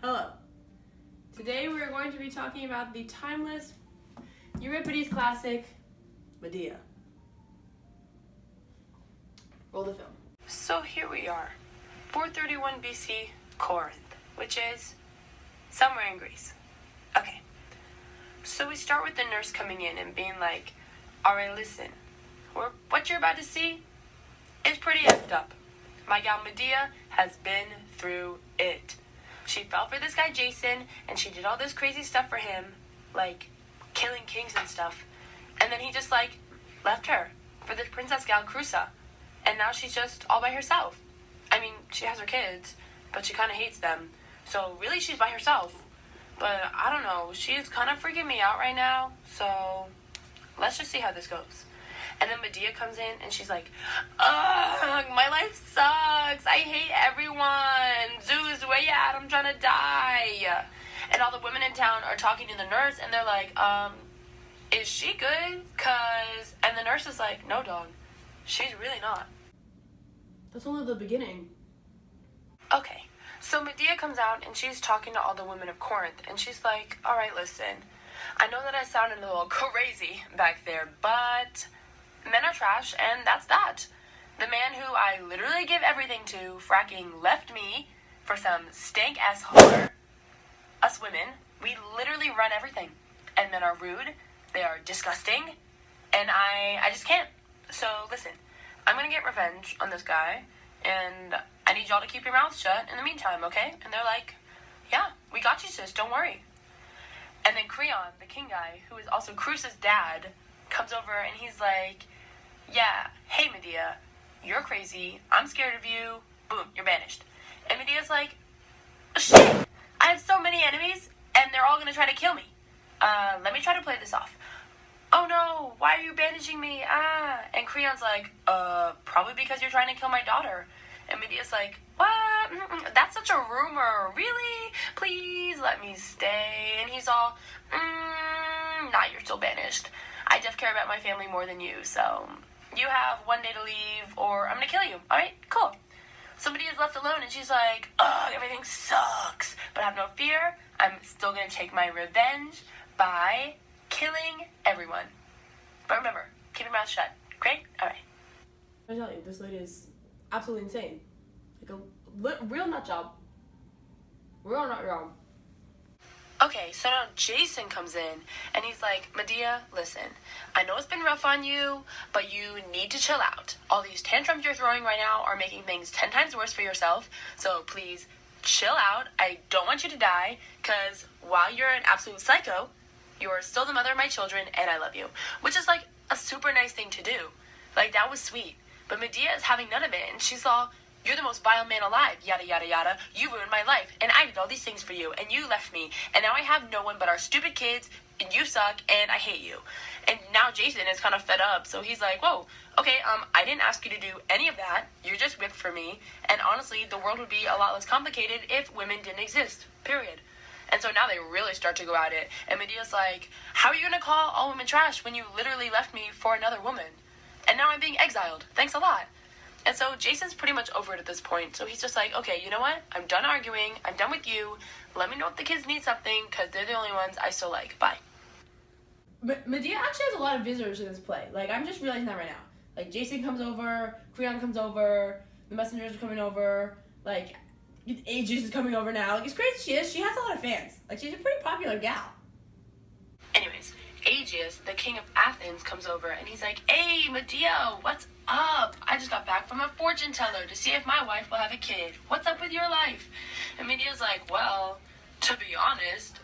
Hello. Today we are going to be talking about the timeless Euripides classic, Medea. Roll the film. So here we are, 431 BC, Corinth, which is somewhere in Greece. Okay, so we start with the nurse coming in and being like, alright, listen, what you're about to see is pretty effed up. My gal Medea has been through it. She fell for this guy Jason, and she did all this crazy stuff for him, like killing kings and stuff. And then he just left her for this princess gal Crusa. And now she's just all by herself. I mean, she has her kids, but she kind of hates them. So really she's by herself. But I don't know, she's kind of freaking me out right now. So let's just see how this goes. And then Medea comes in and she's like, ugh, my life sucks. I hate everyone. Zeus, where you at? I'm trying to die. And all the women in town are talking to the nurse and they're like, is she good? And the nurse is like, no, dog, she's really not. That's only the beginning. Okay, so Medea comes out and she's talking to all the women of Corinth and she's like, alright, listen, I know that I sounded a little crazy back there, but men are trash, and that's that. The man who I literally give everything to fracking left me for some stank-ass whore. Us women, we literally run everything. And men are rude, they are disgusting, and I just can't. So, listen, I'm gonna get revenge on this guy, and I need y'all to keep your mouths shut in the meantime, okay? And they're like, yeah, we got you, sis, don't worry. And then Creon, the king guy, who is also Crusa's dad, comes over and he's like, yeah, hey Medea, you're crazy, I'm scared of you, boom, you're banished. And Medea's like, shit, I have so many enemies, and they're all gonna try to kill me. Let me try to play this off. Oh no, why are you banishing me? And Creon's like, probably because you're trying to kill my daughter. And Medea's like, what? That's such a rumor, really? Please let me stay. And he's all, nah, you're still banished. I just care about my family more than you, so you have one day to leave or I'm gonna kill you. Alright, cool. Somebody is left alone and she's like, ugh, everything sucks. But have no fear, I'm still gonna take my revenge by killing everyone. But remember, keep your mouth shut. Great? Alright. I tell you, this lady is absolutely insane. Like a real nut job. Real nut job. Okay, so now Jason comes in, and he's like, Medea, listen, I know it's been rough on you, but you need to chill out. All these tantrums you're throwing right now are making things 10 times worse for yourself, so please chill out. I don't want you to die, because while you're an absolute psycho, you are still the mother of my children, and I love you. Which is, like, a super nice thing to do. Like, that was sweet. But Medea is having none of it, and she's all, you're the most vile man alive, yada yada yada, you ruined my life, and I did all these things for you, and you left me, and now I have no one but our stupid kids, and you suck, and I hate you. And now Jason is kind of fed up, so he's like, whoa, okay, I didn't ask you to do any of that, you're just whipped for me, and honestly, the world would be a lot less complicated if women didn't exist, period. And so now they really start to go at it, and Medea's like, how are you gonna call all women trash when you literally left me for another woman? And now I'm being exiled, thanks a lot. And so Jason's pretty much over it at this point. So he's just like, okay, you know what? I'm done arguing. I'm done with you. Let me know if the kids need something, because they're the only ones I still like. Bye. But Medea actually has a lot of visitors in this play. Like, I'm just realizing that right now. Like, Jason comes over, Creon comes over, the messengers are coming over, like, Aegis is coming over now. Like, as crazy as she is, she has a lot of fans. Like, she's a pretty popular gal. Anyways, Aegis, the king of Athens, comes over, and he's like, hey, Medea, what's up? I just got back from a fortune teller to see if my wife will have a kid. What's up with your life? And Medea's like, well, to be honest,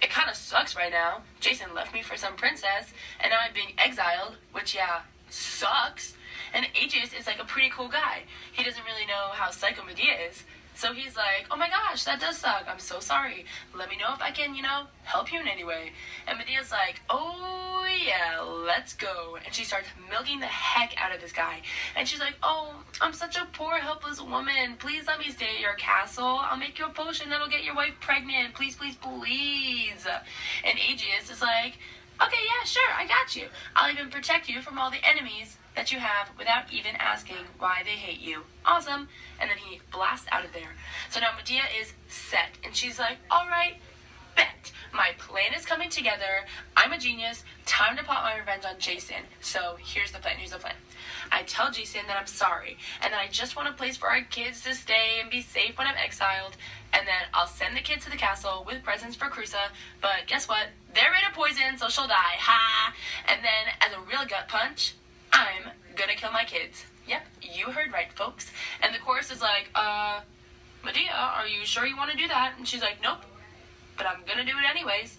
it kind of sucks right now. Jason left me for some princess, and now I'm being exiled, which, yeah, sucks. And Aegis is like a pretty cool guy. He doesn't really know how psycho Medea is. So he's like, oh my gosh, that does suck. I'm so sorry. Let me know if I can, help you in any way. And Medea's like, oh yeah, let's go. And she starts milking the heck out of this guy. And she's like, oh, I'm such a poor, helpless woman. Please let me stay at your castle. I'll make you a potion that'll get your wife pregnant. Please, please, please. And Aegeus is like, okay, yeah, sure, I got you. I'll even protect you from all the enemies that you have without even asking why they hate you. Awesome. And then he blasts out of there. So now Medea is set, and she's like, alright, bet. My plan is coming together. I'm a genius. Time to plot my revenge on Jason. So here's the plan. I tell Jason that I'm sorry, and that I just want a place for our kids to stay and be safe when I'm exiled, and then I'll send the kids to the castle with presents for Cruza, but guess what? They're made of poison, so she'll die. Ha! And then, as a real gut punch, I'm gonna kill my kids. Yep, you heard right, folks. And the chorus is like, Medea, are you sure you want to do that? And she's like, nope, but I'm gonna do it anyways.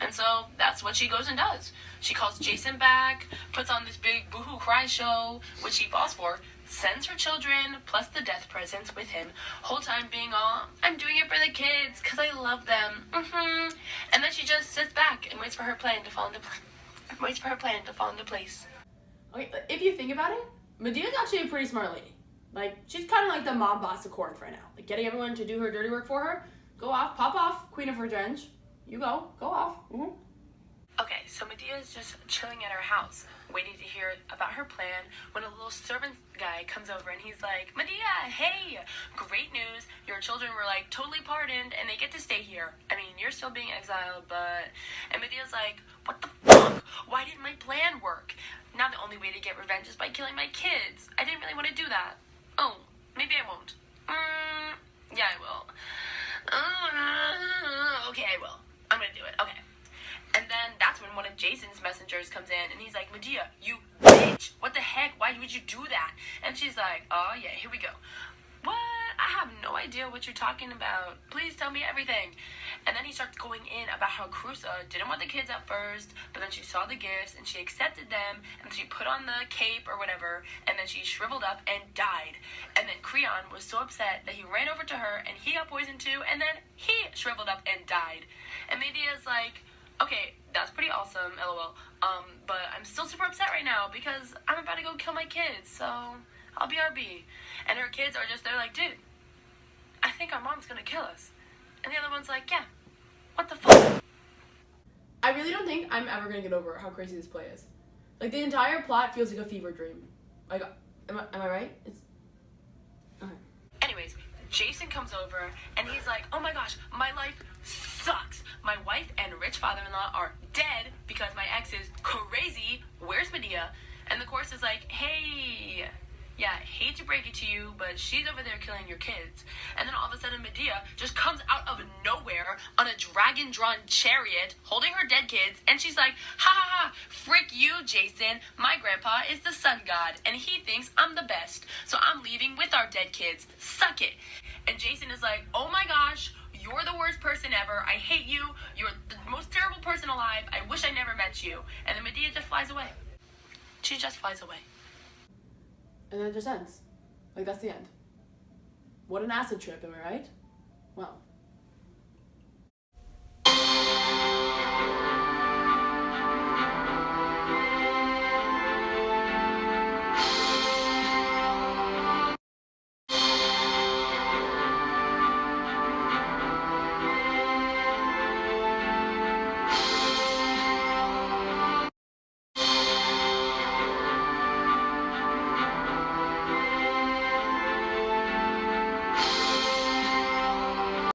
And so that's what she goes and does. She calls Jason back, puts on this big boohoo cry show, which he falls for, sends her children, plus the death presents with him, whole time being all, I'm doing it for the kids, because I love them. And then she just sits back and waits for her plan to fall into place. Okay, if you think about it, Medea's actually a pretty smart lady. Like, she's kind of like the mob boss of Corinth right now. Like, getting everyone to do her dirty work for her. Go off, pop off, Queen of Revenge. You go off. Okay, so Medea is just chilling at her house, waiting to hear about her plan, when a little servant guy comes over and he's like, Medea, hey, great news, your children were like totally pardoned and they get to stay here. I mean, you're still being exiled, but... And Medea's like, what the fuck? Why didn't my plan work? Now the only way to get revenge is by killing my kids. I didn't really want to do that. Oh, maybe I won't. Yeah, I will. Okay, I will. I'm gonna do it. Okay. And then that's when one of Jason's messengers comes in and he's like, Medea, you bitch, what the heck? Why would you do that? And she's like, oh yeah, here we go. What? I have no idea what you're talking about. Please tell me everything. And then he starts going in about how Cruza didn't want the kids at first, but then she saw the gifts and she accepted them and she put on the cape or whatever, and then she shriveled up and died. And then Creon was so upset that he ran over to her and he got poisoned too, and then he shriveled up and died. And Medea's like, okay, that's pretty awesome, lol. But I'm still super upset right now because I'm about to go kill my kids, so I'll be RB. And her kids are just there like, dude, I think our mom's gonna kill us. And the other one's like, yeah, what the fuck? I really don't think I'm ever gonna get over how crazy this play is. Like, the entire plot feels like a fever dream. Like, am I right? It's... Okay. Anyways, Jason comes over and he's like, oh my gosh, my life sucks. My wife and rich father-in-law are dead because my ex is crazy. Where's Medea? And the chorus is like, hey, yeah, hate to break it to you, but she's over there killing your kids. And then all of a sudden Medea just comes out of nowhere on a dragon-drawn chariot holding her dead kids, and she's like, ha ha ha, frick you, Jason. My grandpa is the sun god, and he thinks I'm the best, so I'm leaving with our dead kids. Suck it. And Jason is like, oh my gosh, you're the worst person ever. I hate you. You're the most terrible person alive. I wish I never met you. And then Medea just flies away. She just flies away. And then it just ends. Like, that's the end. What an acid trip, am I right? Well...